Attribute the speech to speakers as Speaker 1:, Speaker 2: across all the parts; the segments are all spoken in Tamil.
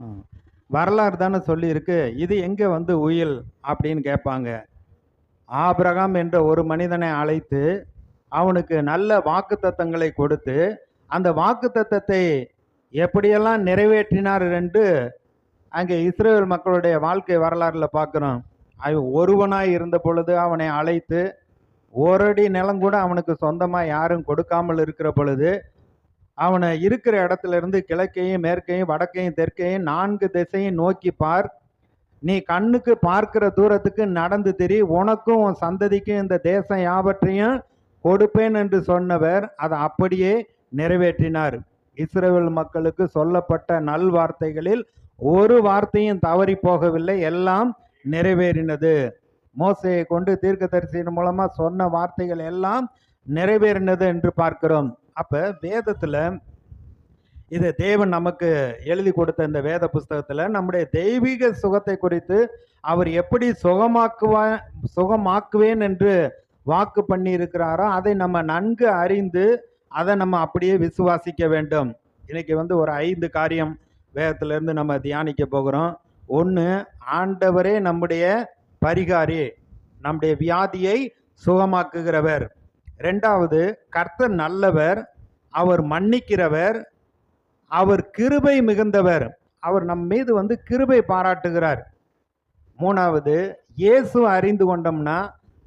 Speaker 1: ம். வரலாறு தானே சொல்லியிருக்கு. இது எங்க வந்து உயில் அப்படின்னு கேட்பாங்க. ஆபிரகாம் என்ற ஒரு மனிதனை அழைத்து, அவனுக்கு நல்ல வாக்குத்தத்தங்களை கொடுத்து, அந்த வாக்குத்தத்தத்தை எப்படியெல்லாம் நிறைவேற்றினார் என்று அங்கே இஸ்ரவேல் மக்களுடைய வாழ்க்கை வரலாறுல பார்க்கிறோம். அவன் ஒருவனாய் இருந்த பொழுது அவனை அழைத்து, ஓரடி நிலம் கூட அவனுக்கு சொந்தமா யாரும் கொடுக்காமல் இருக்கிற பொழுது, அவனை இருக்கிற இடத்துல இருந்து கிழக்கையும் மேற்கையும் வடக்கையும் தெற்கையும் 4 திசையும் நோக்கி பார். நீ கண்ணுக்கு பார்க்கிற தூரத்துக்கு நடந்து திரி, உனக்கும் உன் சந்ததிக்கும் இந்த தேசம் யாவற்றையும் கொடுப்பேன் என்று சொன்னவர் அதை அப்படியே நிறைவேற்றினார். இஸ்ரவேல் மக்களுக்கு சொல்லப்பட்ட நல்வார்த்தைகளில் ஒரு வார்த்தையும் தவறி போகவில்லை, எல்லாம் நிறைவேறினது. மோசையை கொண்டு தீர்க்கதரிசியின் மூலமா சொன்ன வார்த்தைகள் எல்லாம் நிறைவேறினது என்று பார்க்கிறோம். அப்ப வேதத்துல இது தேவன் நமக்கு எழுதி கொடுத்த இந்த வேத புஸ்தகத்துல நம்முடைய தெய்வீக சுகத்தை குறித்து அவர் எப்படி சுகமாக்குவேன் என்று வாக்கு பண்ணி இருக்கிறாரோ அதை நம்ம நன்கு அறிந்து அதை நம்ம அப்படியே விசுவாசிக்க வேண்டும். இன்னைக்கு வந்து ஒரு 5 காரியம் வேதத்திலிருந்து நம்ம தியானிக்க போகிறோம். ஒன்று, ஆண்டவரே நம்முடைய பரிகாரி, நம்முடைய வியாதியை சுகமாக்குகிறவர். 2வது, கர்த்தர் நல்லவர், அவர் மன்னிக்கிறவர், அவர் கிருபை மிகுந்தவர், அவர் நம் மீது வந்து கிருபை பாராட்டுகிறார். 3வது, இயேசு அறிந்து கொண்டோம்னா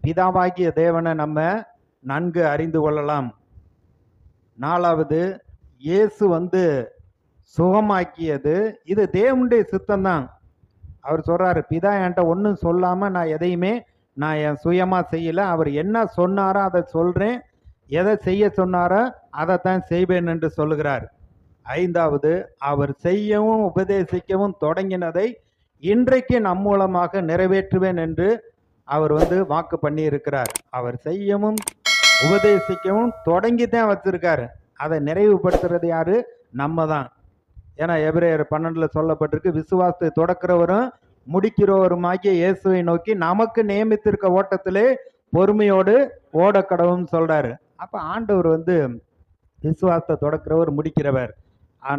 Speaker 1: பிதாவாகிய தேவனை நம்ம நன்கு அறிந்து கொள்ளலாம். 4வது, இயேசு வந்து சுகமாக்கியது இது தேவனுடைய சித்தம் தான். அவர் சொல்றாரு, பிதா என்கிட்ட ஒன்றும் சொல்லாம நான் எதையுமே நான் என் சுயமா செய்யல, அவர் என்ன சொன்னாரோ அதை சொல்றேன், எதை செய்ய சொன்னாரோ அதைத்தான் செய்வேன் என்று சொல்லுகிறார். 5வது, அவர் செய்யவும் உபதேசிக்கவும் தொடங்கினதை இன்றைக்கு நம் மூலமாக நிறைவேற்றுவேன் என்று அவர் வந்து வாக்கு பண்ணி இருக்கிறார். அவர் செய்யவும் உபதேசிக்கவும் தொடங்கி தான் வச்சிருக்காரு. அதை நிறைவுபடுத்துறது யாரு? நம்ம தான். ஏன்னா எபிரேயர் 12 சொல்லப்பட்டிருக்கு, விசுவாசத்தை தொடக்கிறவரும் முடிக்கிறவருமாகிய இயேசுவை நோக்கி நமக்கு நியமித்திருக்க ஓட்டத்திலே பொறுமையோடு ஓடக்கடவும் சொல்றாரு. அப்ப ஆண்டவர் வந்து விசுவாசத்தை தொடக்கிறவர், முடிக்கிறவர்.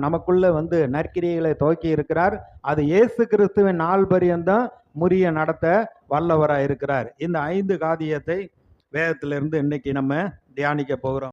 Speaker 1: நமக்குள்ள வந்து நற்கிரியைகளை துவக்கி இருக்கிறார். அது இயேசு கிறிஸ்துவின் நாள் பரியந்தம் முறிய நடத்த வல்லவராக இருக்கிறார். இந்த 5 காரியத்தை வேதத்திலிருந்து இன்னைக்கு நம்ம தியானிக்க போகிறோம்.